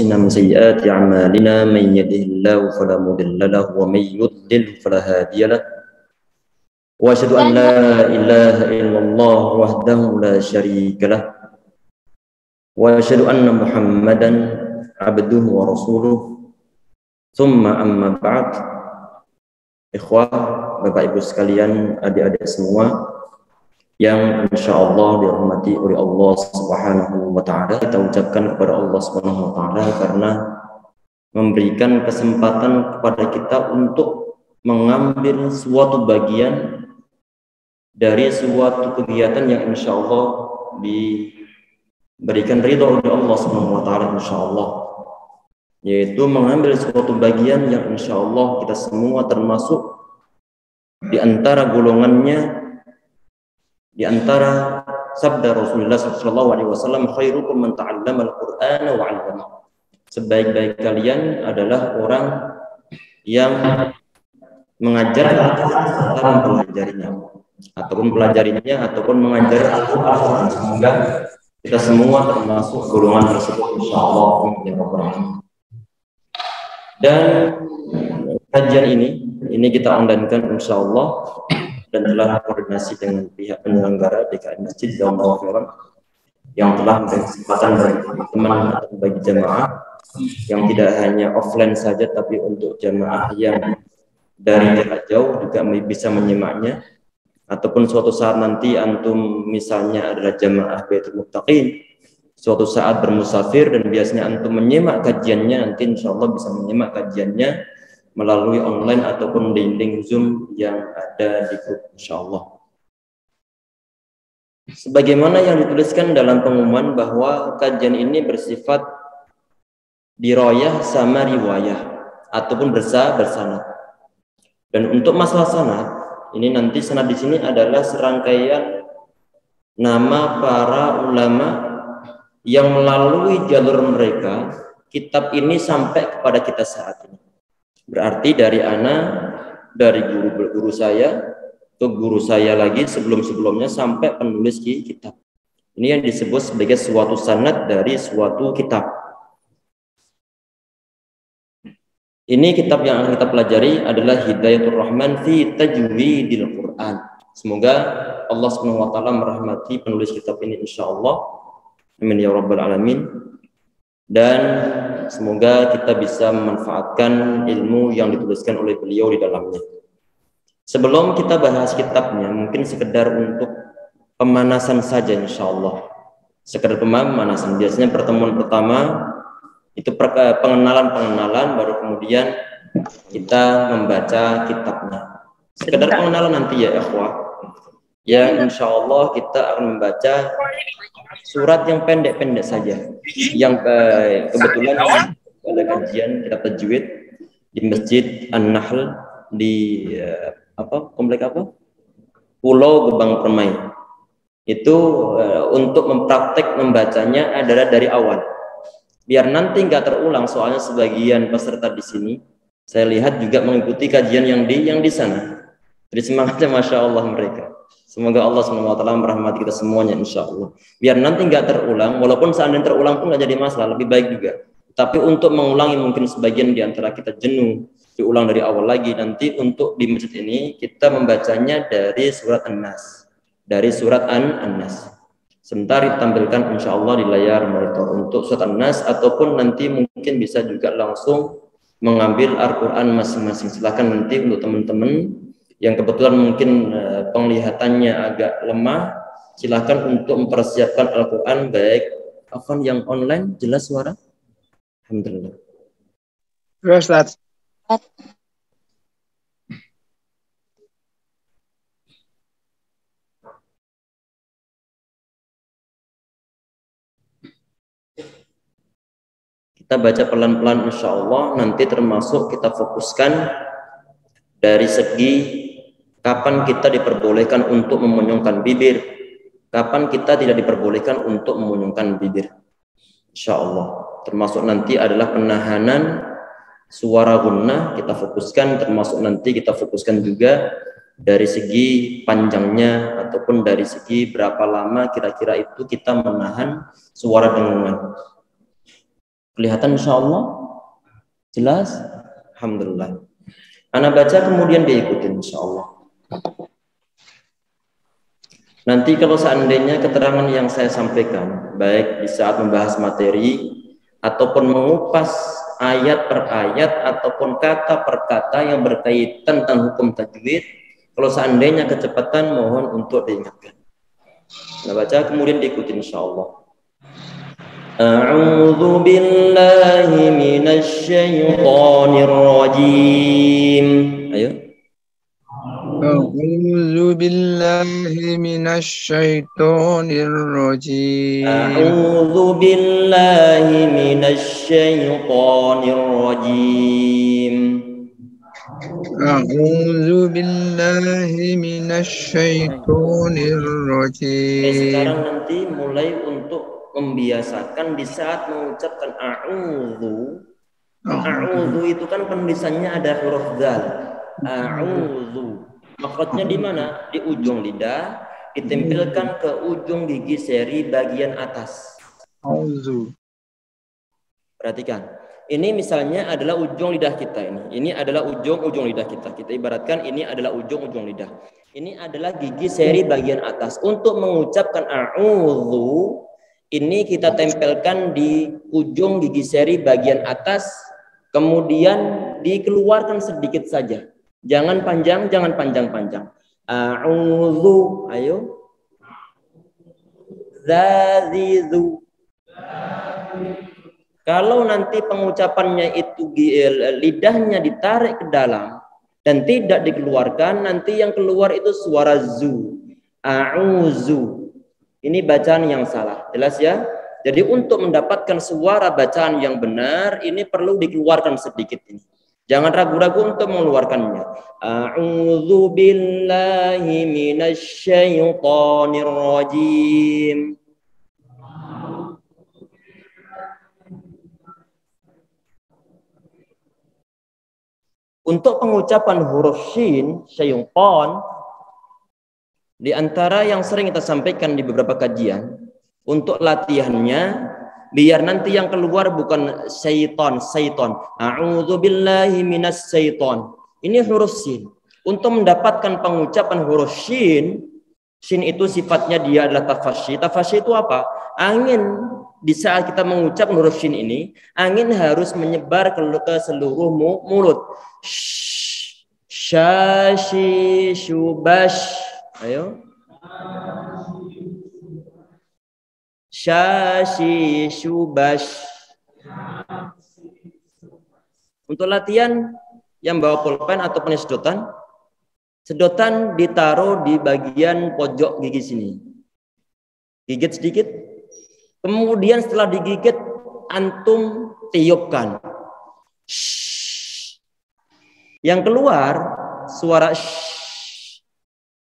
أنفسنا من سيئات أعمالنا من يهده الله فلا مضل له ومن يضلل فلا هادي له وأشهد أن لا إله إلا الله وحده لا شريك له وأشهد أن محمدا عبده ورسوله ثم أما بعد. Ikhwah, Bapak Ibu sekalian, adik-adik semua yang insya Allah dirahmati oleh Allah Subhanahu wa Ta'ala, kita ucapkan kepada Allah Subhanahu wa Ta'ala karena memberikan kesempatan kepada kita untuk mengambil suatu bagian dari suatu kegiatan yang insya Allah diberikan ridho oleh Allah Subhanahu wa Ta'ala, insya Allah, yaitu mengambil suatu bagian yang insya Allah kita semua termasuk di antara golongannya, di antara sabda Rasulullah SAW, khairukum man ta'allama al-Qur'ana wa 'allamahu. Sebaik-baik kalian adalah orang yang mengajar atau mempelajarinya, ataupun pelajarinya, ataupun mengajar Al-Qur'an. Semoga kita semua termasuk golongan tersebut, insya Allah. Dan kajian ini kita onlinekan insya Allah, dan telah koordinasi dengan pihak penyelenggara DKI Masjid Daun Al-Khairat yang telah memberi kesempatan bagi teman-teman atau bagi jamaah yang tidak hanya offline saja, tapi untuk jamaah yang dari jarak jauh juga bisa menyimaknya. Ataupun suatu saat nanti antum misalnya adalah jamaah Baitul Muttaqin, suatu saat bermusafir dan biasanya antum menyimak kajiannya, nanti insya Allah bisa menyimak kajiannya melalui online ataupun di link Zoom yang ada di grup, insya Allah. Sebagaimana yang dituliskan dalam pengumuman bahwa kajian ini bersifat diroyah sama riwayah ataupun bersanad. Dan untuk masalah sanad ini, nanti sanad di sini adalah serangkaian nama para ulama yang melalui jalur mereka kitab ini sampai kepada kita saat ini. Berarti dari dari guru saya ke guru saya lagi sebelum-sebelumnya sampai penulis kitab. Ini yang disebut sebagai suatu sanad dari suatu kitab. Ini kitab yang akan kita pelajari adalah Hidayatul Rahman fi Tajwidil Quran. Semoga Allah Subhanahu wa Ta'ala merahmati penulis kitab ini, insya Allah. Amin ya rabbal alamin. Dan semoga kita bisa memanfaatkan ilmu yang dituliskan oleh beliau di dalamnya. Sebelum kita bahas kitabnya, mungkin sekedar untuk pemanasan saja, insya Allah. Sekedar pemanasan. Biasanya pertemuan pertama itu pengenalan, baru kemudian kita membaca kitabnya. Sekedar pengenalan nanti ya ikhwah. Ya, insya Allah kita akan membaca surat yang pendek-pendek saja, yang kebetulan pada kajian kitab tajwid di Masjid An-Nahl di komplek Pulau Gebang Permai. Itu untuk mempraktek membacanya adalah dari awal, biar nanti nggak terulang. Soalnya sebagian peserta di sini saya lihat juga mengikuti kajian yang di sana. Jadi semangatnya masya Allah mereka. Semoga Allah SWT merahmati kita semuanya, insya Allah. Biar nanti nggak terulang, walaupun seandainya terulang pun nggak jadi masalah, lebih baik juga. Tapi untuk mengulangi mungkin sebagian di antara kita jenuh, diulang dari awal lagi. Nanti untuk di masjid ini kita membacanya dari surat An-Nas, dari surat An-Nas. Sebentar ditampilkan insya Allah di layar monitor untuk surat An-Nas, ataupun nanti mungkin bisa juga langsung mengambil Al-Quran masing-masing. Silakan nanti untuk teman-teman yang kebetulan mungkin penglihatannya agak lemah, silakan untuk mempersiapkan Al-Quran, baik yang online. Jelas suara? Alhamdulillah. Ustaz. Kita baca pelan-pelan insya Allah. Nanti termasuk kita fokuskan dari segi kapan kita diperbolehkan untuk memunyungkan bibir, kapan kita tidak diperbolehkan untuk memunyungkan bibir. Insya Allah. Termasuk nanti adalah penahanan suara gunnah kita fokuskan, termasuk nanti kita fokuskan juga dari segi panjangnya ataupun dari segi berapa lama kira-kira itu kita menahan suara dengungan. Kelihatan insyaallah? Jelas? Alhamdulillah. Ana baca kemudian diikutin insyaallah. Nanti kalau seandainya keterangan yang saya sampaikan, baik di saat membahas materi ataupun mengupas ayat per ayat ataupun kata per kata yang berkaitan tentang hukum tajwid, kalau seandainya kecepatan mohon untuk diingatkan. Nah, baca kemudian diikuti insyaallah. A'udzu billahi minasy syaithanir rajim. Ayo. أعوذ بالله من الشيطان الرجيم أعوذ بالله من الشيطان الرجيم أعوذ بالله من الشيطان الرجيم. Sekarang nanti mulai untuk membiasakan di saat mengucapkan a'udzu. A'udzu itu kan penulisannya ada huruf dzal. A'udzu. Makhrajnya di mana? Di ujung lidah, ditempelkan ke ujung gigi seri bagian atas. A'udzu. Perhatikan. Ini misalnya adalah ujung lidah kita ini. Ini adalah ujung lidah kita. Kita ibaratkan ini adalah ujung lidah. Ini adalah gigi seri bagian atas. Untuk mengucapkan a'udzu, ini kita tempelkan di ujung gigi seri bagian atas, kemudian dikeluarkan sedikit saja. Jangan panjang, jangan panjang-panjang. A'udzu, ayo. Zazizu. Kalau nanti pengucapannya itu lidahnya ditarik ke dalam dan tidak dikeluarkan, nanti yang keluar itu suara zu. A'udzu. Ini bacaan yang salah. Jelas ya? Jadi untuk mendapatkan suara bacaan yang benar, ini perlu dikeluarkan sedikit ini. Jangan ragu-ragu untuk mengeluarkannya. A'udzu billahi minasy syaithanir rajim. Untuk pengucapan huruf shin, syaitan, di antara yang sering kita sampaikan di beberapa kajian, untuk latihannya, biar nanti yang keluar bukan syaitan. A'udzu billahi minas syaitan. Ini huruf shin. Untuk mendapatkan pengucapan huruf shin itu sifatnya dia adalah tafasyi. Tafasyi itu apa? Angin di saat kita mengucap huruf shin ini, angin harus menyebar ke seluruh mulut. Syashi syubash. Ayo. Syashi syubash. Untuk latihan yang bawa pulpen ataupun sedotan ditaruh di bagian pojok gigi sini. Gigit sedikit. Kemudian setelah digigit, antum tiupkan. Yang keluar suara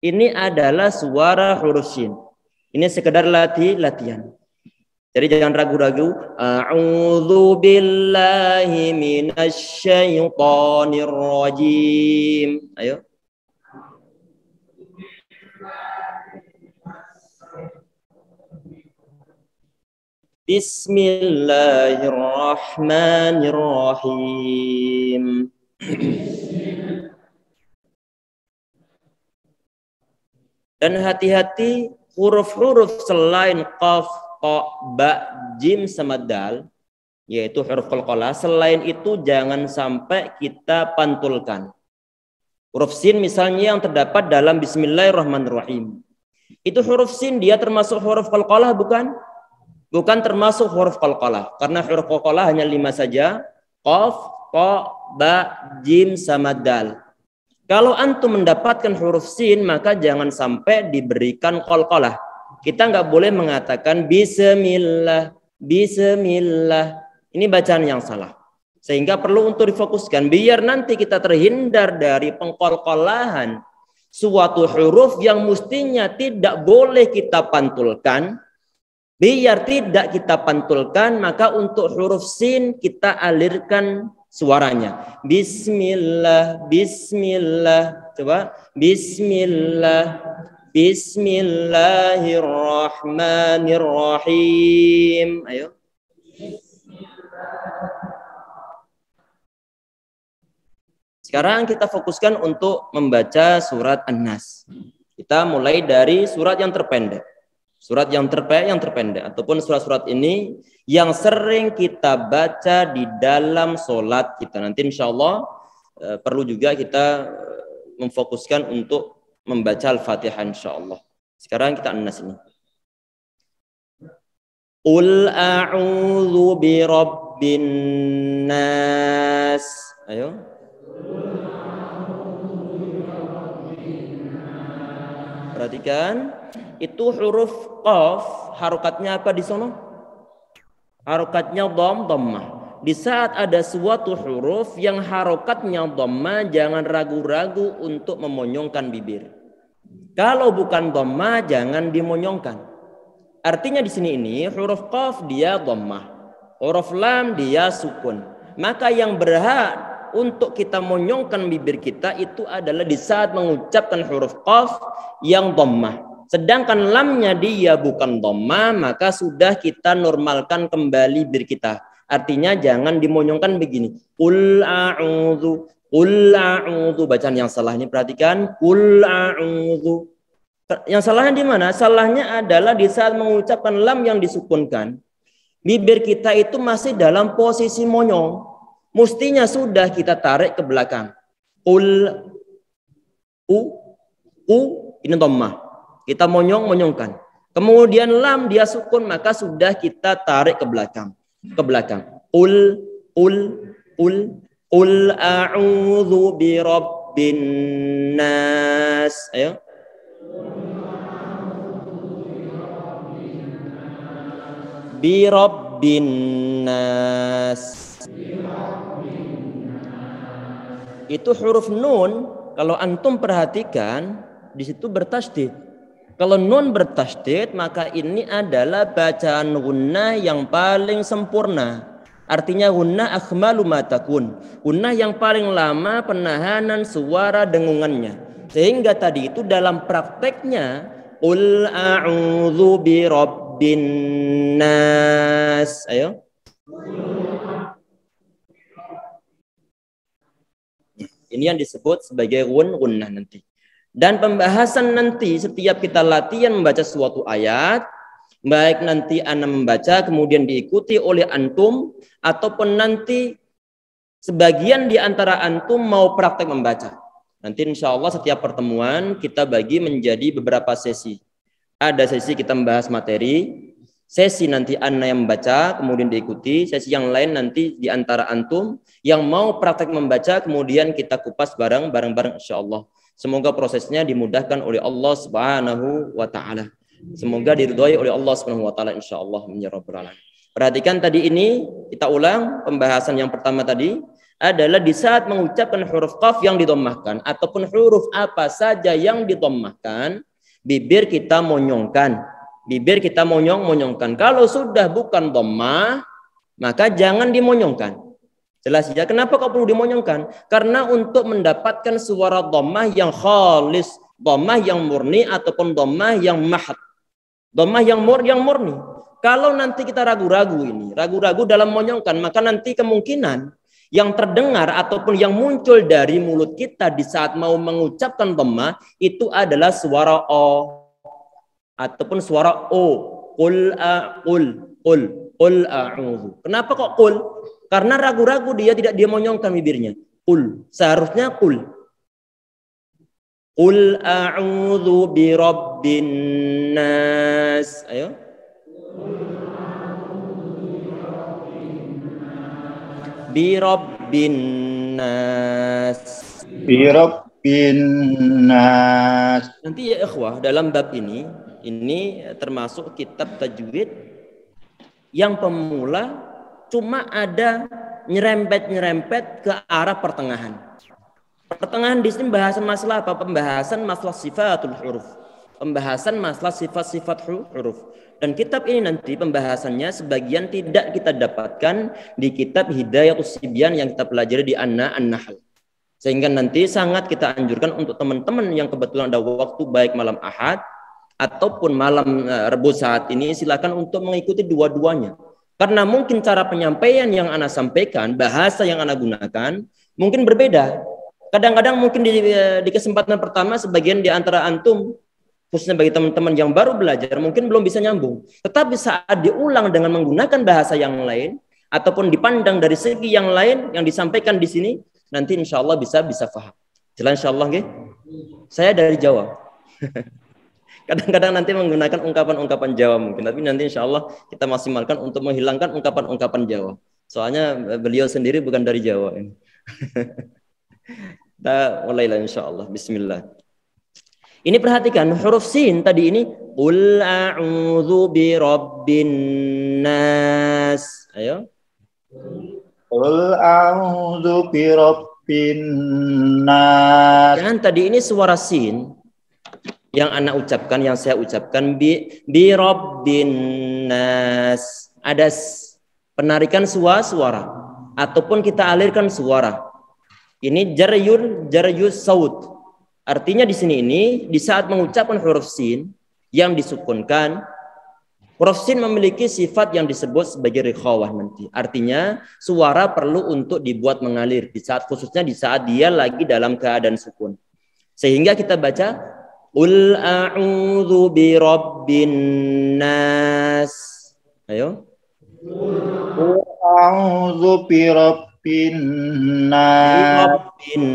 ini adalah suara huruf shin. Ini sekedar latihan. Jadi jangan ragu-ragu. A'udzu billahi minasy syaithanir rajim. Ayo. Bismillahirrahmanirrahim. Dan hati-hati huruf-huruf selain qaf, qa, ba, jim sama dal, yaitu huruf qalqalah, selain itu jangan sampai kita pantulkan. Huruf sin misalnya yang terdapat dalam Bismillahirrahmanirrahim. Itu huruf sin dia termasuk huruf qalqalah bukan? Bukan termasuk huruf qalqalah, karena huruf qalqalah hanya 5 saja. Qaf, qa, ba, jim sama dal. Kalau antum mendapatkan huruf sin, maka jangan sampai diberikan qalqalah. Kita nggak boleh mengatakan bismillah, bismillah. Ini bacaan yang salah. Sehingga perlu untuk difokuskan biar nanti kita terhindar dari pengqalqalahan suatu huruf yang mestinya tidak boleh kita pantulkan. Biar tidak kita pantulkan, maka untuk huruf sin kita alirkan suaranya. Bismillah, bismillah. Coba. Bismillah, bismillahirrahmanirrahim. Ayo. Sekarang kita fokuskan untuk membaca surat An-Nas. Kita mulai dari surat yang terpendek. Surat yang terpendek ataupun surat-surat ini yang sering kita baca di dalam sholat kita. Nanti insya Allah perlu juga kita memfokuskan untuk membaca Al-Fatihah insya Allah. Sekarang kita An-Nas ini. Qul a'udzu birabbin nas. Ayo. Perhatikan, itu huruf qaf, harokatnya apa di sana? Harokatnya dhammah. Di saat ada suatu huruf yang harokatnya dhammah, jangan ragu-ragu untuk memonyongkan bibir. Kalau bukan dhammah, jangan dimonyongkan. Artinya di sini ini huruf qaf dia dhammah, huruf lam dia sukun. Maka yang berhak untuk kita monyongkan bibir kita itu adalah di saat mengucapkan huruf qaf yang dhammah. Sedangkan lamnya dia bukan dhammah, maka sudah kita normalkan kembali bibir kita. Artinya jangan dimonyongkan begini. Qul a'udzu, qul a'udzu. Bacaan yang salah ini perhatikan. Qul a'udzu. Yang salahnya di mana? Salahnya adalah di saat mengucapkan lam yang disukunkan, bibir kita itu masih dalam posisi monyong. Mestinya sudah kita tarik ke belakang. Ini dhammah. Kita monyongkan. Kemudian lam dia sukun, maka sudah kita tarik ke belakang. Qul a'udzu birabbin nas. Ayo. Birabbin nas. Itu huruf nun, kalau antum perhatikan di situ bertasydid. Kalau nun bertasydid, maka ini adalah bacaan gunnah yang paling sempurna. Artinya gunnah akhmalu ma takun. Gunnah yang paling lama penahanan suara dengungannya. Sehingga tadi itu dalam prakteknya qul a'udzu birabbin nas. Ayo. Ini yang disebut sebagai gunnah nanti. Dan pembahasan nanti setiap kita latihan membaca suatu ayat, baik nanti ana membaca kemudian diikuti oleh antum, ataupun nanti sebagian di antara antum mau praktek membaca. Nanti insya Allah setiap pertemuan kita bagi menjadi beberapa sesi. Ada sesi kita membahas materi, sesi nanti ana yang membaca kemudian diikuti, sesi yang lain nanti di antara antum yang mau praktek membaca kemudian kita kupas bareng-bareng insyaallah. Semoga prosesnya dimudahkan oleh Allah Subhanahu wa taala. Semoga diridhai oleh Allah Subhanahu wa taala insyaallah ya rabbal alamin. Perhatikan tadi ini kita ulang pembahasan yang pertama tadi adalah di saat mengucapkan huruf qaf yang didommahkan ataupun huruf apa saja yang didommahkan, bibir kita monyongkan. Bibir kita monyongkan. Kalau sudah bukan dhammah, maka jangan dimonyongkan. Jelas ya, kenapa kok perlu dimonyongkan? Karena untuk mendapatkan suara dhammah yang khalis, dhammah yang murni ataupun dhammah yang mahad. Dhammah yang murni. Kalau nanti kita ragu-ragu dalam monyongkan, maka nanti kemungkinan yang terdengar ataupun yang muncul dari mulut kita di saat mau mengucapkan dhammah itu adalah suara o ataupun suara o. Qul a'udzu. Kenapa kok qul? Karena ragu-ragu dia tidak monyongkan bibirnya. Qul, seharusnya qul. Qul a'udzu birabbin nas. Ayo. Birabbin nas. Birabbin nas. Nanti ya ikhwah, dalam bab ini termasuk kitab tajwid yang pemula cuma ada nyerempet ke arah pertengahan. Pertengahan di sini bahasan masalah apa? Pembahasan masalah sifatul huruf. Pembahasan masalah sifat-sifat huruf. Dan kitab ini nanti pembahasannya sebagian tidak kita dapatkan di kitab Hidayatus Sibyan yang kita pelajari di An-Nahl. Sehingga nanti sangat kita anjurkan untuk teman-teman yang kebetulan ada waktu baik malam Ahad ataupun malam Rabu saat ini, silakan untuk mengikuti dua-duanya. Karena mungkin cara penyampaian yang Anda sampaikan, bahasa yang Anda gunakan mungkin berbeda. Kadang-kadang mungkin di kesempatan pertama sebagian di antara antum, khususnya bagi teman-teman yang baru belajar, mungkin belum bisa nyambung. Tetapi saat diulang dengan menggunakan bahasa yang lain, ataupun dipandang dari segi yang lain yang disampaikan di sini, nanti insya Allah bisa paham. Jelas insya Allah, saya dari Jawa. Kadang-kadang nanti menggunakan ungkapan-ungkapan Jawa mungkin, tapi nanti insya Allah kita maksimalkan untuk menghilangkan ungkapan-ungkapan Jawa. Soalnya beliau sendiri bukan dari Jawa. Kita mulailah insya Allah. Bismillah. Ini perhatikan huruf sin tadi ini. Qul a'udzu birabbin nas. Ayo. Qul a'udzu birabbin nas. Dan tadi ini suara sin yang anak ucapkan, yang saya ucapkan bi rabbin nas. Ada penarikan suara ataupun kita alirkan suara. Ini jarayus saut. Artinya di sini ini di saat mengucapkan huruf sin yang disukunkan, huruf sin memiliki sifat yang disebut sebagai rikhawah nanti. Artinya suara perlu untuk dibuat mengalir di saat, khususnya di saat dia lagi dalam keadaan sukun. Sehingga kita baca Qul a'udzu birabbin nas. Ayo. Qul a'udzu birabbin nas. Birabbin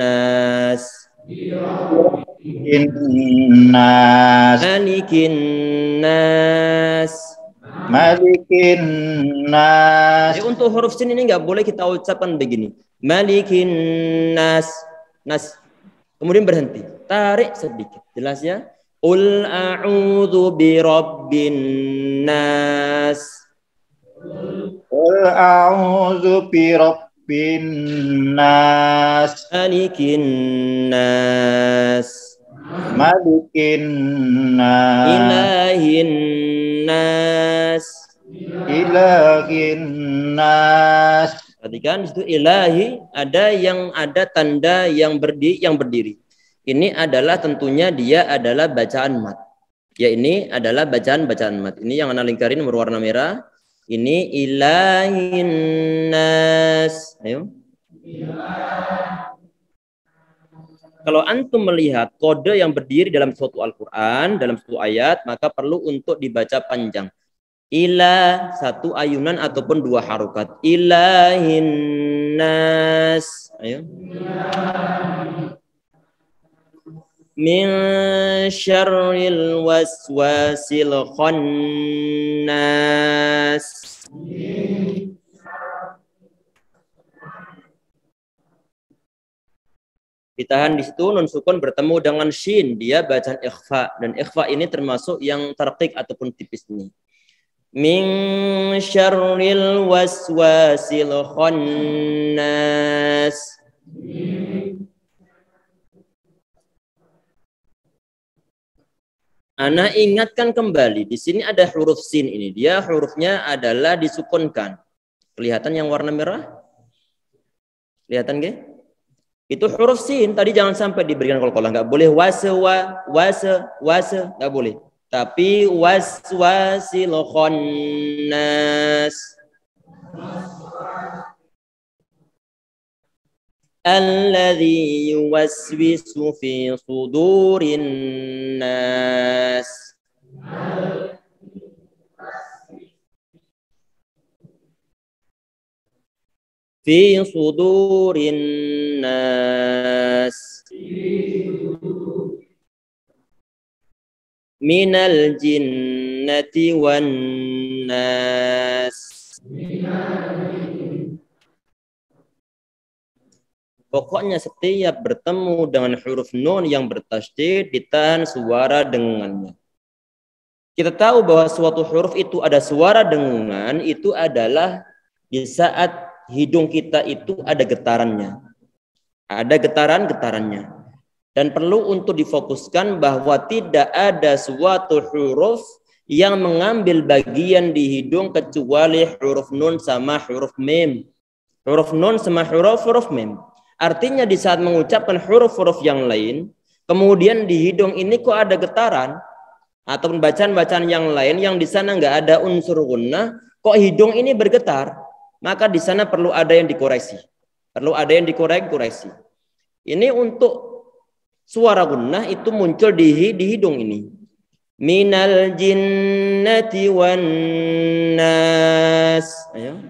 nas. Nas. Malikin nas. Malikin nas. Jadi untuk huruf sin ini nggak boleh kita ucapkan begini. Malikin nas. Nas. Kemudian berhenti. Tarik sedikit. Jelas ya? Qul a'udzu birabbin nas. Qul a'udzu birabbin nas. Malikin nas. Malikin nas. Ilahin nas. Ilahin nas. Perhatikan di situ ilahi ada tanda yang berdiri. Ini adalah tentunya dia adalah bacaan mat. Ya ini adalah bacaan mat. Ini yang anak lingkarin berwarna merah. Ini ilahin nas. Ayo. Kalau antum melihat kode yang berdiri dalam suatu Al-Quran, dalam suatu ayat, maka perlu untuk dibaca panjang. Ila satu ayunan ataupun dua harokat. Ilahin nas. Ayo. Min syarril waswasil khannas. Ditahan di situ, nun sukun bertemu dengan shin, dia bacaan ikhfa, dan ikhfa ini termasuk yang tarqiq ataupun tipis ini. Min syarril waswasil khannas. Ana ingatkan kembali, di sini ada huruf sin ini, dia hurufnya adalah disukunkan. Kelihatan yang warna merah? Kelihatan nggih? Itu huruf sin, tadi jangan sampai diberikan kol-kolah, nggak boleh wase, nggak boleh. Tapi waswasil khannas. Alladzi yuwaswisu fi sudurin nas. Fi sudurin nas. Minal jinnati wan nas. Pokoknya setiap bertemu dengan huruf nun yang bertasydid ditahan suara dengannya. Kita tahu bahwa suatu huruf itu ada suara dengan, itu adalah di saat hidung kita itu ada getarannya. Ada getarannya. Dan perlu untuk difokuskan bahwa tidak ada suatu huruf yang mengambil bagian di hidung kecuali huruf nun sama huruf mim. Huruf nun sama huruf mim. Artinya di saat mengucapkan huruf-huruf yang lain, kemudian di hidung ini kok ada getaran, ataupun bacaan-bacaan yang lain yang di sana nggak ada unsur gunnah, kok hidung ini bergetar, maka di sana perlu ada yang dikoreksi. Perlu ada yang dikoreksi. Ini untuk suara gunnah itu muncul di hidung ini. Minal jinnati wan nas. Ayo.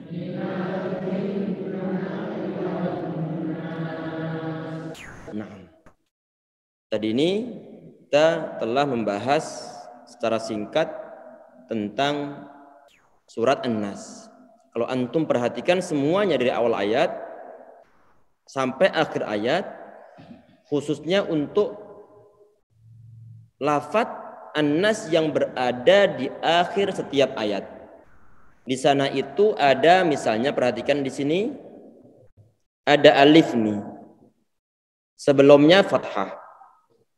Nah. Tadi ini kita telah membahas secara singkat tentang surat An-Nas. Kalau antum perhatikan semuanya dari awal ayat sampai akhir ayat, khususnya untuk lafadz An-Nas yang berada di akhir setiap ayat. Di sana itu ada, misalnya perhatikan di sini ada alif nih. Sebelumnya fathah.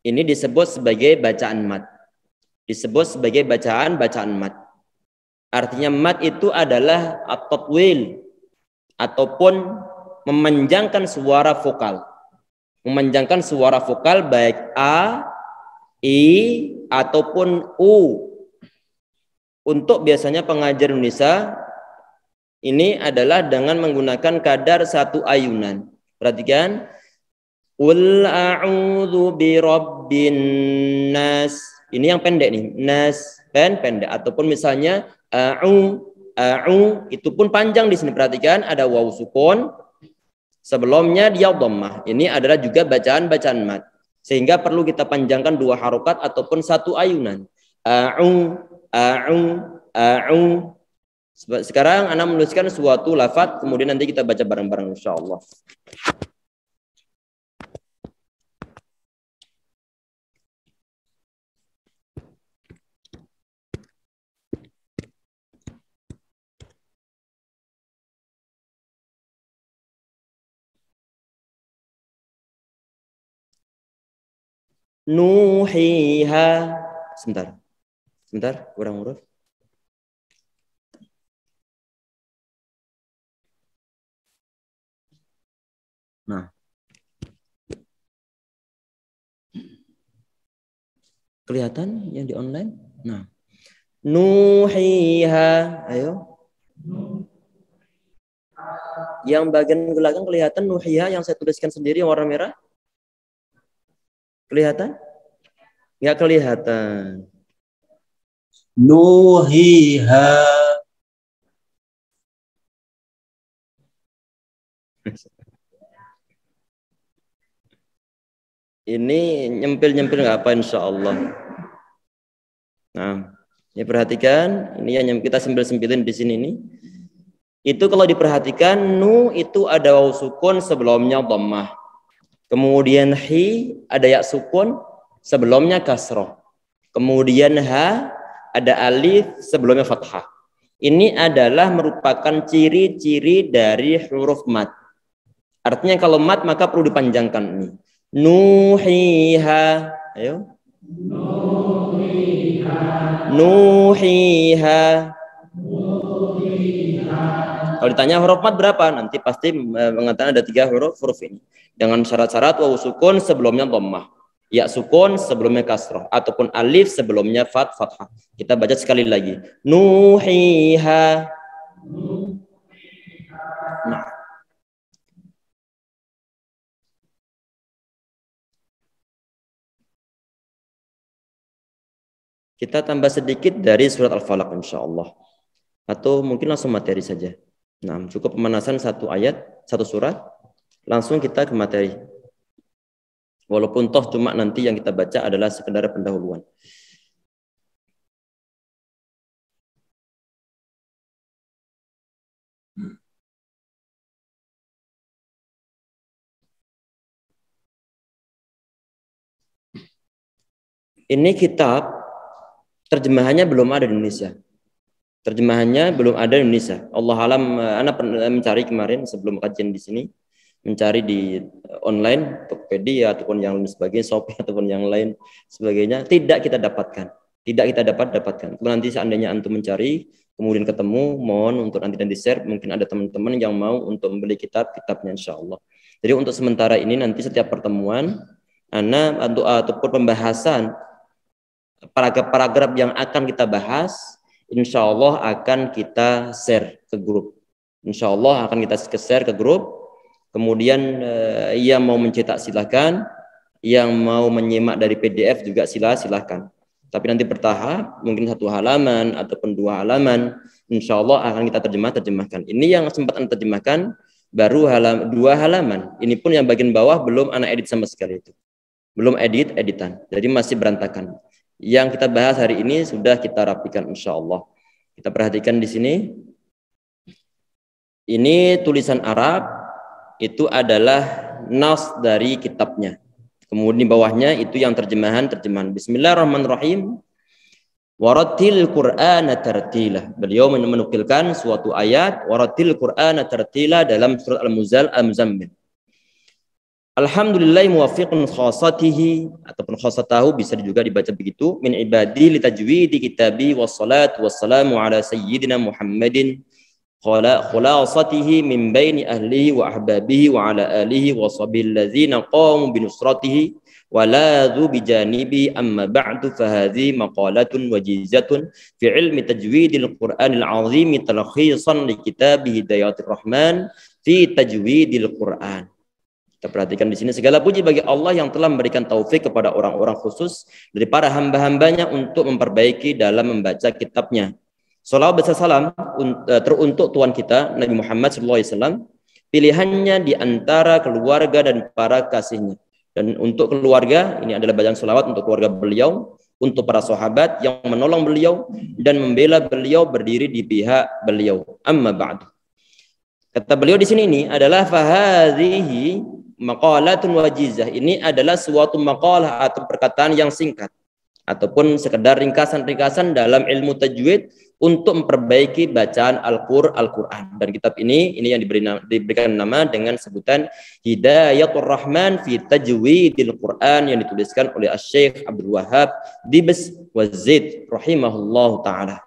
Ini disebut sebagai bacaan mat. Disebut sebagai bacaan mat. Artinya mat itu adalah at-tatwil ataupun memanjangkan suara vokal. Memanjangkan suara vokal baik a, i ataupun u. Untuk biasanya pengajar Indonesia ini adalah dengan menggunakan kadar satu ayunan. Perhatikan. Qul a'udzu birabbin nas. Ini yang pendek nih. Nas pendek ataupun misalnya a'u itu pun panjang di sini. Perhatikan ada waw sukun. Sebelumnya dia dhammah. Ini adalah juga bacaan mat. Sehingga perlu kita panjangkan dua harokat ataupun satu ayunan. A'u. Sekarang Anda menuliskan suatu lafaz, kemudian nanti kita baca bareng-bareng insyaallah. Nuhiha. Sebentar, kurang huruf. Nah. Kelihatan yang di online? Nah. Nuhiha. Ayo. Yang bagian belakang kelihatan nuhiha yang saya tuliskan sendiri yang warna merah? Kelihatan? Nggak kelihatan. Nuhiha. Ini nyempil-nyempil nggak apa insya Allah. Nah, ya perhatikan, ini yang kita sempil-sempilin di sini nih. Itu kalau diperhatikan, nu itu ada waw sukun sebelumnya dhammah. Kemudian hi ada ya sukun sebelumnya kasroh. Kemudian ha ada alif sebelumnya fathah. Ini adalah merupakan ciri-ciri dari huruf mat. Artinya kalau mat maka perlu dipanjangkan ini. Nuhiha. Ayo. Nuhiha. Kalau ditanya huruf mat berapa? Nanti pasti mengatakan ada 3 huruf ini. Dengan syarat-syarat waw sukun sebelumnya dhammah. Ya sukun sebelumnya kasrah. Ataupun alif sebelumnya fathah. Kita baca sekali lagi. Nuhiha. Nah. Kita tambah sedikit dari surat Al-Falaq insyaallah. Atau mungkin langsung materi saja. Nah, cukup pemanasan satu ayat, satu surat, langsung kita ke materi. Walaupun toh cuma nanti yang kita baca adalah sekedar pendahuluan. Ini kitab terjemahannya belum ada di Indonesia. Terjemahannya belum ada di Indonesia. Allah alam, Anda pernah mencari kemarin sebelum kajian di sini, mencari di online, Tokopedia ataupun yang lain sebagainya, Shopee ataupun yang lain sebagainya, tidak kita dapatkan. Tidak kita dapatkan. Nanti seandainya antum mencari, kemudian ketemu, mohon untuk nanti di-share, mungkin ada teman-teman yang mau untuk membeli kitabnya insyaallah. Jadi untuk sementara ini nanti setiap pertemuan, ataupun pembahasan paragraf yang akan kita bahas, insya Allah akan kita share ke grup. Insya Allah akan kita share ke grup. Kemudian yang mau mencetak silakan, yang mau menyimak dari PDF juga silahkan. Tapi nanti bertahap, mungkin 1 halaman ataupun 2 halaman, insya Allah akan kita terjemahkan. Ini yang sempat Anda terjemahkan baru 2 halaman. Ini pun yang bagian bawah belum Anda edit sama sekali itu. Belum editan. Jadi masih berantakan. Yang kita bahas hari ini sudah kita rapikan insya Allah. Kita perhatikan di sini. Ini tulisan Arab, itu adalah nas dari kitabnya. Kemudian di bawahnya itu yang terjemahan. Bismillahirrahmanirrahim. Waratil Qur'ana tartila. Beliau menukilkan suatu ayat waratil Qur'ana tartila dalam surat Al-Muzammil. Alhamdulillah muwaffiqun khasatihi ataupun khasatahu bisa juga dibaca begitu min ibadi litajwidi kitabi wassalatu wassalamu ala sayyidina Muhammadin khulasatihi min baini ahlihi wa ahbabihi wa ala alihi wa sahbihi allazina qamu binusratihi wa ladhu bijanibi amma ba'du fahadhi maqalatun wajizatun fi ilmi tajwidil Qur'anil azim talakhisan li kitabi Hidayatur Rahman fi tajwidil Qur'an. Kita perhatikan di sini, segala puji bagi Allah yang telah memberikan taufik kepada orang-orang khusus dari para hamba-hambanya untuk memperbaiki dalam membaca kitabnya. Salawat bersalam teruntuk Tuhan kita Nabi Muhammad SAW, pilihannya di antara keluarga dan para kasihnya. Dan untuk keluarga, ini adalah bacaan salawat untuk keluarga beliau, untuk para sahabat yang menolong beliau dan membela beliau berdiri di pihak beliau. Amma ba'du. Kata beliau di sini ini adalah fahadhihi maqalatun wajizah. Ini adalah suatu maqalah atau perkataan yang singkat ataupun sekedar ringkasan-ringkasan dalam ilmu tajwid untuk memperbaiki bacaan Al-Qur'an. Dan kitab ini yang diberikan nama dengan sebutan Hidayatur Rahman fi Tajwidil Qur'an yang dituliskan oleh Asy-Syaikh Abdul Wahhab Dibs Wazid rahimahullahu taala.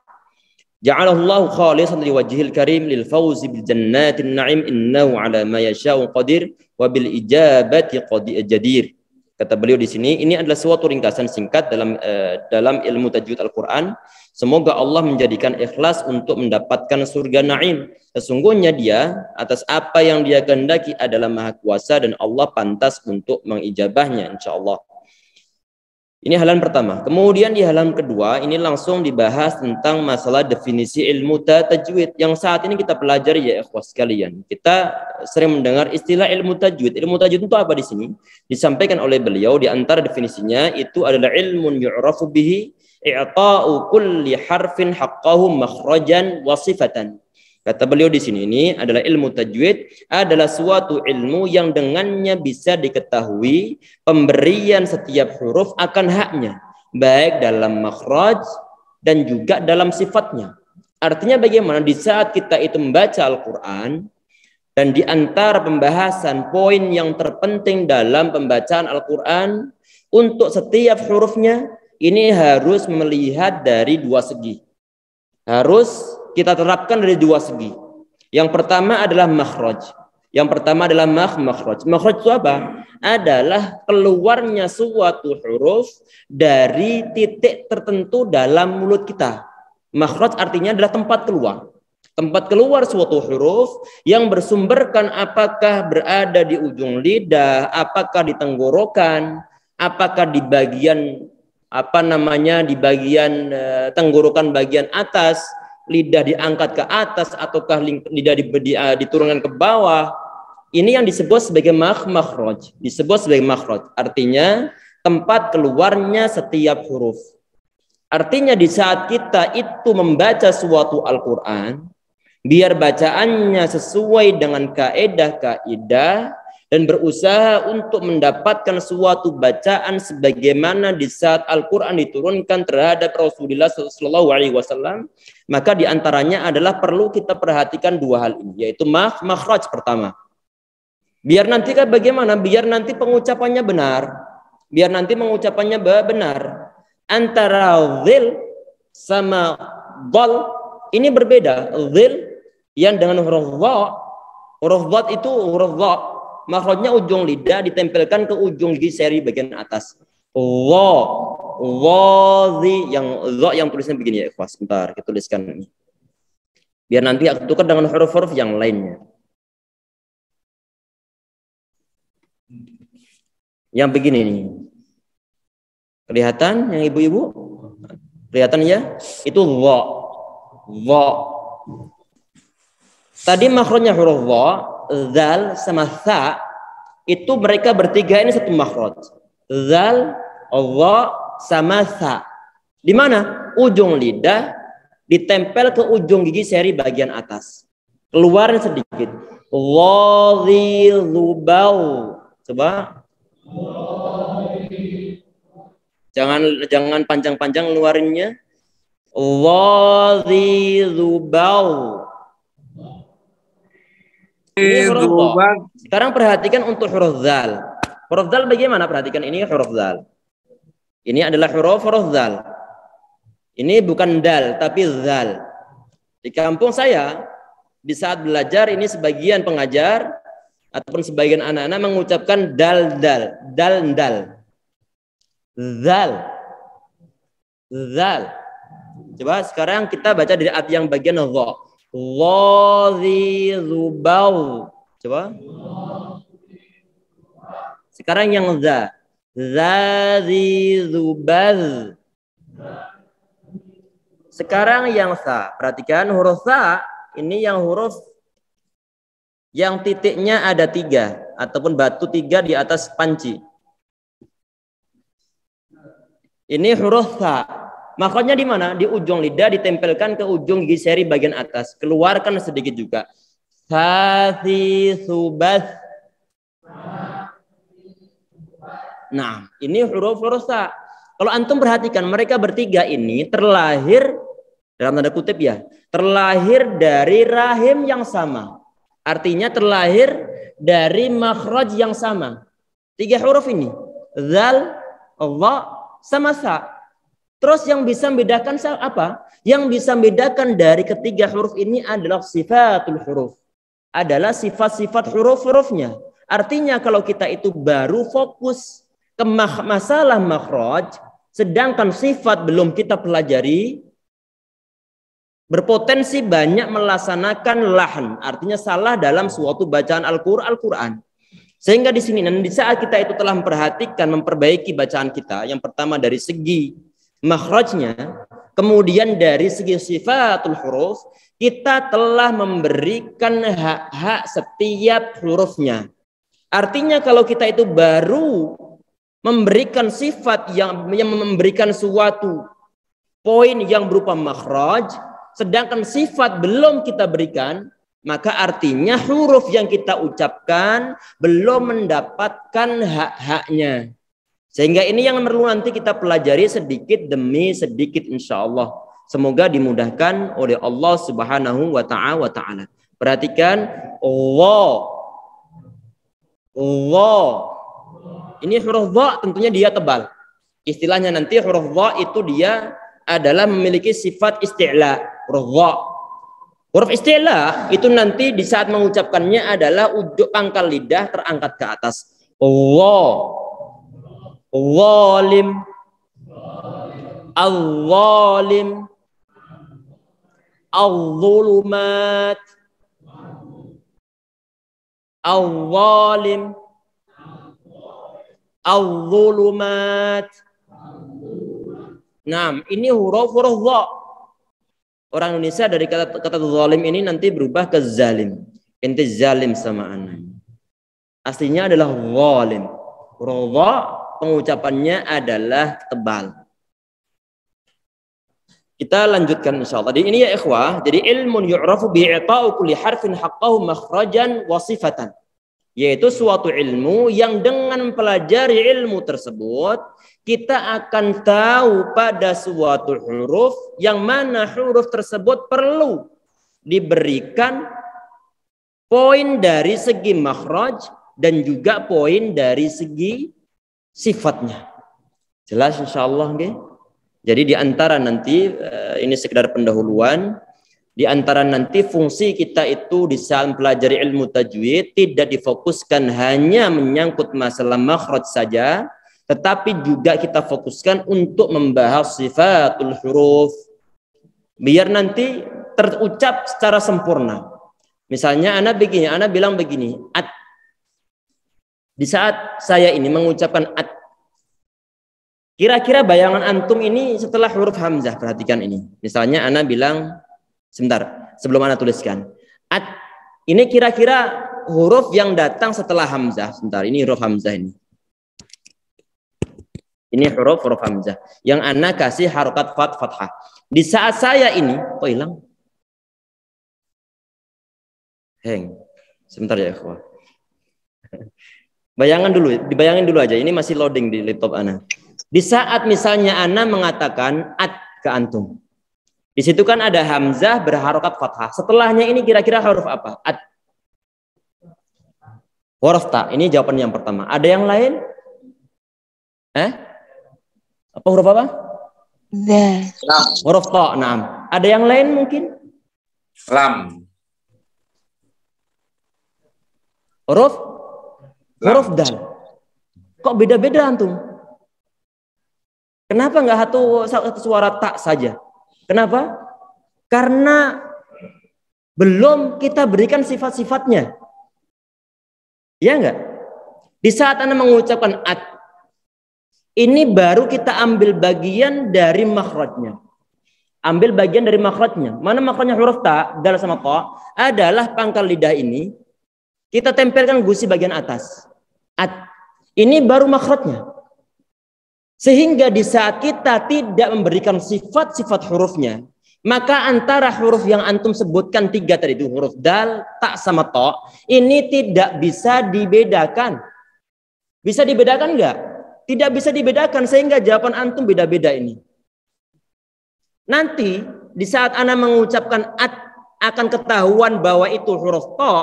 Ja'alallahu khalisan liwajhil karim lil fawzi bil jannatin na'im innahu ala ma yasha'u qadir wa bil ijabati jadir. Kata beliau di sini, ini adalah suatu ringkasan singkat dalam ilmu tajwid Al-Qur'an. Semoga Allah menjadikan ikhlas untuk mendapatkan surga na'im. Sesungguhnya Dia atas apa yang Dia kehendaki adalah Maha Kuasa dan Allah pantas untuk mengijabahnya insyaallah. Ini halaman pertama. Kemudian di halaman kedua ini langsung dibahas tentang masalah definisi ilmu tajwid yang saat ini kita pelajari ya ikhwas sekalian. Kita sering mendengar istilah ilmu tajwid. Ilmu tajwid itu apa di sini? Disampaikan oleh beliau di antara definisinya itu adalah ilmun yu'rafu bihi i'ta'u kulli harfin haqqahu makhrajan wa sifatan. Kata beliau di sini, ini adalah ilmu tajwid adalah suatu ilmu yang dengannya bisa diketahui pemberian setiap huruf akan haknya, baik dalam makhraj dan juga dalam sifatnya. Artinya bagaimana di saat kita itu membaca Al-Quran dan di antara pembahasan poin yang terpenting dalam pembacaan Al-Quran untuk setiap hurufnya ini harus melihat dari dua segi. Harus kita terapkan dari dua segi. Yang pertama adalah makhraj. Yang pertama adalah makhraj. Makhraj itu apa? Adalah keluarnya suatu huruf dari titik tertentu dalam mulut kita. Makhraj artinya adalah tempat keluar. Tempat keluar suatu huruf yang bersumberkan apakah berada di ujung lidah, apakah di tenggorokan, apakah di bagian di bagian tenggorokan bagian atas, lidah diangkat ke atas ataukah lidah diturunkan ke bawah. Ini yang disebut sebagai makhraj. Disebut sebagai makhraj. Artinya tempat keluarnya setiap huruf. Artinya di saat kita itu membaca suatu Al-Quran, biar bacaannya sesuai dengan kaidah-kaidah dan berusaha untuk mendapatkan suatu bacaan sebagaimana di saat Al-Quran diturunkan terhadap Rasulullah SAW, maka diantaranya adalah perlu kita perhatikan dua hal ini, yaitu makhraj pertama. Biar nanti kan bagaimana? Biar nanti pengucapannya benar. Biar nanti pengucapannya benar. Antara dhil sama dhal ini berbeda. Dhil yang dengan huruf dha itu huruf dha. Makhrajnya ujung lidah ditempelkan ke ujung gigi seri bagian atas. Yang tulisnya begini ya, ikhwas. Sebentar, kita tuliskan ini. Biar nanti aku tukar dengan huruf-huruf yang lainnya. Yang begini nih. Kelihatan yang ibu-ibu? Kelihatan ya? Itu dha. Dha. Tadi makhrajnya huruf dha, zal sama tha, itu mereka bertiga ini satu makhraj. Zal, dha sama tha. Di mana? Ujung lidah ditempel ke ujung gigi seri bagian atas. Keluarin sedikit. Ghadhidhubau. Coba. Jangan panjang-panjang ngeluarinnya. Ghadhidhubau. Ini huruf dha. Sekarang perhatikan untuk huruf zal. Huruf zal bagaimana? Perhatikan ini huruf zal. Ini adalah huruf zal. Ini bukan dal tapi zal. Di kampung saya di saat belajar ini sebagian pengajar ataupun sebagian anak-anak mengucapkan dal dal, dal dal. Zal. Zal. Coba sekarang kita baca dari yang bagian dha. Ghadhidhubau. Coba. Sekarang yang za. Zadhidhubaz. Sekarang yang sa. Perhatikan huruf sa ini yang huruf yang titiknya ada 3 ataupun batu 3 di atas panci. Ini huruf sa. Makhrajnya di mana? Di ujung lidah ditempelkan ke ujung gigi seri bagian atas. Keluarkan sedikit juga. Sathithubats. Nah, ini huruf sa. Kalau antum perhatikan mereka bertiga ini terlahir dalam tanda kutip ya, terlahir dari rahim yang sama. Artinya terlahir dari makhraj yang sama. 3 huruf ini. Zal, dha, sama sa. Terus yang bisa membedakan apa? Yang bisa membedakan dari ketiga huruf ini adalah sifatul huruf. Adalah sifat-sifat huruf-hurufnya. Artinya kalau kita itu baru fokus ke masalah makhraj, sedangkan sifat belum kita pelajari, berpotensi banyak melaksanakan lahan, artinya salah dalam suatu bacaan Al-Quran. Sehingga di sini dan di saat kita itu telah memperhatikan, memperbaiki bacaan kita, yang pertama dari segi makhrajnya, kemudian dari segi sifatul huruf, kita telah memberikan hak-hak setiap hurufnya. Artinya kalau kita itu baru memberikan sifat yang memberikan suatu poin yang berupa makhraj, sedangkan sifat belum kita berikan, maka artinya huruf yang kita ucapkan belum mendapatkan hak-haknya. Sehingga ini yang perlu nanti kita pelajari sedikit demi sedikit insya Allah. Semoga dimudahkan oleh Allah Subhanahu wa Ta'ala. Perhatikan Allah. Ini huruf dha tentunya dia tebal. Istilahnya nanti huruf dha itu dia adalah memiliki sifat isti'la. Huruf dha. Huruf isti'la itu nanti di saat mengucapkannya adalah ujung pangkal lidah terangkat ke atas. Allah. Zalim. Al-zalim. Al-zulumat. Al-zalim. Al-zulumat. Nah, ini huruf-huruf dha. Orang Indonesia dari kata zalim ini nanti berubah ke zalim. Ente zalim sama anak. Aslinya adalah zalim. Huruf dha pengucapannya adalah tebal. Kita lanjutkan insyaallah. Jadi ini ya ikhwah, jadi ilmun yu'rafu bi'ita'u kulli harfin haqqahu makhrajan wa sifatan. Yaitu suatu ilmu yang dengan mempelajari ilmu tersebut kita akan tahu pada suatu huruf yang mana huruf tersebut perlu diberikan poin dari segi makhraj dan juga poin dari segi sifatnya. Jelas insyaallah nggih. Jadi di antara nanti ini sekedar pendahuluan. Di antara nanti fungsi kita itu di saat mempelajari ilmu tajwid tidak difokuskan hanya menyangkut masalah makhraj saja, tetapi juga kita fokuskan untuk membahas sifatul huruf. Biar nanti terucap secara sempurna. Misalnya anak bilang begini, at. Di saat saya ini mengucapkan at, kira-kira bayangan antum ini setelah huruf hamzah, perhatikan ini. Misalnya ana bilang, sebentar, sebelum ana tuliskan. At, ini kira-kira huruf yang datang setelah hamzah. Sebentar, ini huruf hamzah ini. Ini huruf hamzah. Yang ana kasih harokat fathah. Di saat saya ini, kok hilang? Heng, sebentar ya ikhwah. Dibayangin dulu aja. Ini masih loading di laptop ana. Di saat misalnya ana mengatakan at ke antum. Di situ kan ada hamzah berharokat fathah. Setelahnya ini kira-kira huruf apa? At. Huruf ta. Ini jawaban yang pertama. Ada yang lain? Apa huruf apa? Huruf ta. Naam. Ada yang lain mungkin? Lam. Huruf dal. Kok beda-beda antum? Kenapa nggak satu suara tak saja? Kenapa? Karena belum kita berikan sifat-sifatnya. Ya enggak? Di saat Anda mengucapkan at, ini baru kita ambil bagian dari makhrajnya. Ambil bagian dari makhrajnya. Mana makhrajnya huruf ta, dal sama ta? Adalah pangkal lidah ini. Kita tempelkan gusi bagian atas. At. Ini baru makhrajnya. Sehingga di saat kita tidak memberikan sifat-sifat hurufnya, maka antara huruf yang antum sebutkan 3 tadi itu, huruf dal, ta sama to, ini tidak bisa dibedakan. Bisa dibedakan enggak? Tidak bisa dibedakan, sehingga jawaban antum beda-beda ini. Nanti di saat Anda mengucapkan at, akan ketahuan bahwa itu huruf to,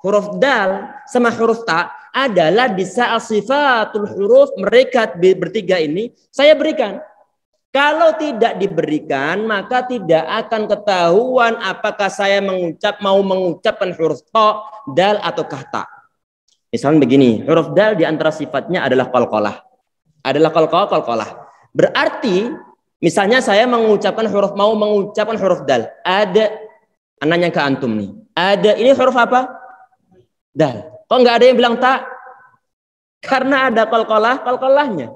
huruf dal sama huruf ta adalah di saat sifatul huruf mereka bertiga ini saya berikan. Kalau tidak diberikan, maka tidak akan ketahuan apakah saya mau mengucapkan huruf to, dal atau ta. Misalnya begini, huruf dal di antara sifatnya adalah qalqalah. Adalah qalqalah. Berarti misalnya saya mau mengucapkan huruf dal. Ada ananya ke antum nih. Ada, ini huruf apa? Dal. Kok nggak ada yang bilang tak? Karena ada qalqalahnya.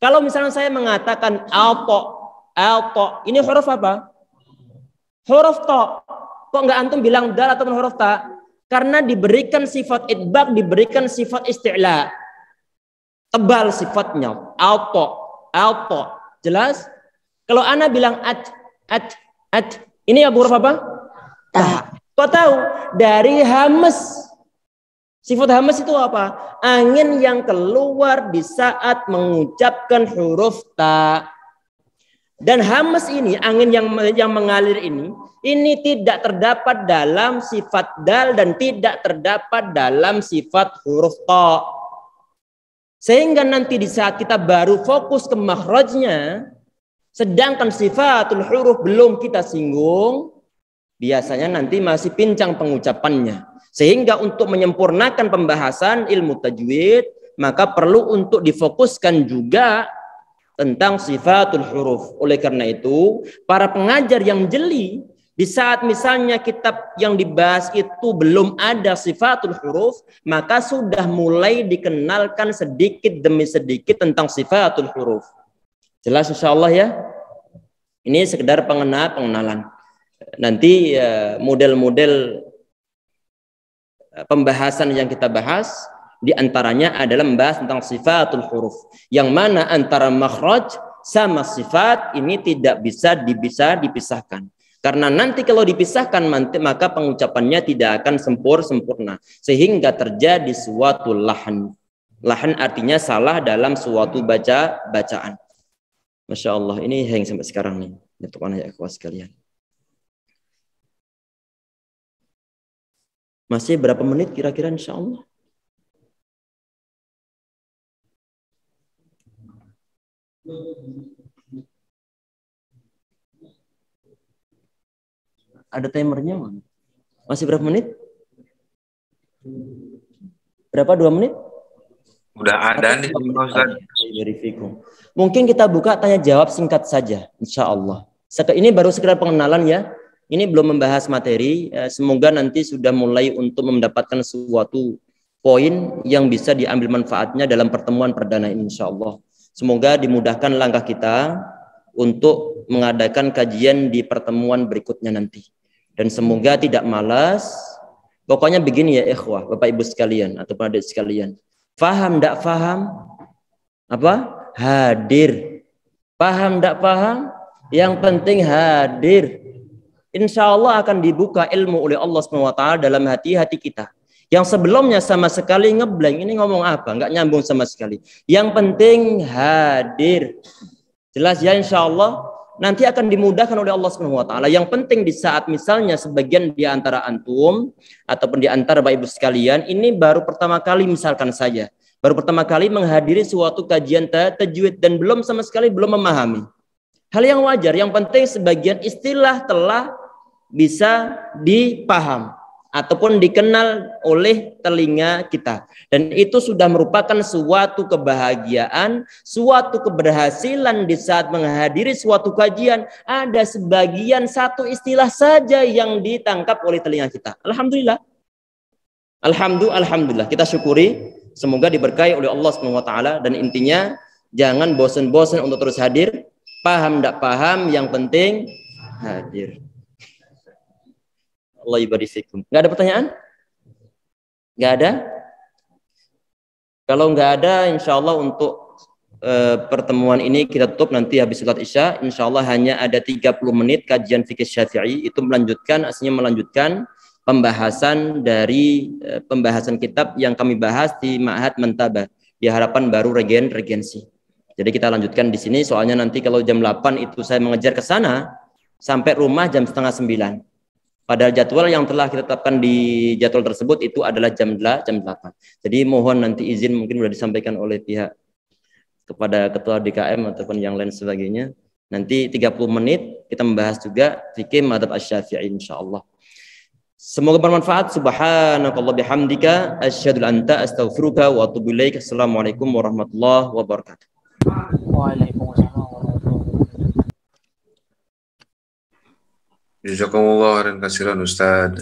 Kalau misalnya saya mengatakan alto, ini huruf apa? Huruf to. Kok nggak antum bilang dal atau huruf ta? Karena diberikan sifat idbaq, diberikan sifat isti'la. Tebal sifatnya. Alto. Jelas? Kalau ana bilang at, ini huruf apa? Ta. Kok tahu? Dari hamas. Sifat hamas itu apa? Angin yang keluar di saat mengucapkan huruf ta. Dan hamas ini, angin yang mengalir ini tidak terdapat dalam sifat dal dan tidak terdapat dalam sifat huruf ta. Sehingga nanti di saat kita baru fokus ke makhrajnya, sedangkan sifatul huruf belum kita singgung, biasanya nanti masih pincang pengucapannya. Sehingga untuk menyempurnakan pembahasan ilmu tajwid, maka perlu untuk difokuskan juga tentang sifatul huruf. Oleh karena itu, para pengajar yang jeli, di saat misalnya kitab yang dibahas itu belum ada sifatul huruf, maka sudah mulai dikenalkan sedikit demi sedikit tentang sifatul huruf. Jelas insyaallah ya? Ini sekedar pengenalan. Nanti model-model pembahasan yang kita bahas diantaranya adalah membahas tentang sifatul huruf, yang mana antara makhraj sama sifat ini tidak bisa dipisahkan, karena nanti kalau dipisahkan maka pengucapannya tidak akan sempurna, sehingga terjadi suatu lahan artinya salah dalam suatu bacaan. Masya Allah, ini hang sampai sekarang nih untuk anak ikhwah sekalian. Masih berapa menit kira-kira insya Allah? Ada timernya mana? Masih berapa menit? Berapa? 2 menit? Udah ada nih Ustaz. Mungkin kita buka tanya jawab singkat saja insya Allah. Ini baru sekedar pengenalan ya. Ini belum membahas materi. Semoga nanti sudah mulai untuk mendapatkan suatu poin yang bisa diambil manfaatnya dalam pertemuan perdana ini insyaallah. Semoga dimudahkan langkah kita untuk mengadakan kajian di pertemuan berikutnya nanti. Dan semoga tidak malas. Pokoknya begini ya ikhwah, Bapak Ibu sekalian ataupun adik sekalian. Faham tidak faham? Apa? Hadir. Paham tidak paham? Yang penting hadir. Insya Allah akan dibuka ilmu oleh Allah SWT dalam hati-hati kita. Yang sebelumnya sama sekali ngeblank, ini ngomong apa? Nggak nyambung sama sekali. Yang penting hadir. Jelas ya insya Allah. Nanti akan dimudahkan oleh Allah SWT. Yang penting di saat misalnya sebagian di antara antum ataupun di antara Bapak Ibu sekalian, ini baru pertama kali misalkan saja. Baru pertama kali menghadiri suatu kajian tajwid dan belum sama sekali belum memahami. Hal yang wajar, yang penting sebagian istilah telah bisa dipaham ataupun dikenal oleh telinga kita. Dan itu sudah merupakan suatu kebahagiaan, suatu keberhasilan di saat menghadiri suatu kajian. Ada sebagian satu istilah saja yang ditangkap oleh telinga kita. Alhamdulillah. Alhamdulillah. Kita syukuri. Semoga diberkahi oleh Allah SWT. Dan intinya jangan bosan-bosan untuk terus hadir. Paham tidak paham, yang penting hadir. Allah ibarik fikum. Nggak ada pertanyaan? Nggak ada? Kalau nggak ada, insya Allah untuk pertemuan ini kita tutup nanti habis sholat isya. Insya Allah hanya ada 30 menit kajian fikih syafi'i. Itu aslinya melanjutkan pembahasan dari pembahasan kitab yang kami bahas di Ma'had Mentabah. Di harapan baru regensi. Jadi kita lanjutkan di sini. Soalnya nanti kalau jam 8 itu saya mengejar ke sana sampai rumah jam setengah 9. Padahal jadwal yang telah kita tetapkan di jadwal tersebut itu adalah jam 8. Jadi mohon nanti izin mungkin sudah disampaikan oleh pihak kepada ketua DKM ataupun yang lain sebagainya. Nanti 30 menit kita membahas juga fikih madzhab Asy-Syafi'i insyaallah. Semoga bermanfaat. Subhanakallah bihamdika asyhadu an la astaghfiruka wa atubu ilaik. Assalamualaikum warahmatullahi wabarakatuh. Waalaikumsalam warahmatullahi wabarakatuh. Jazakumullah khairan katsiran Ustaz.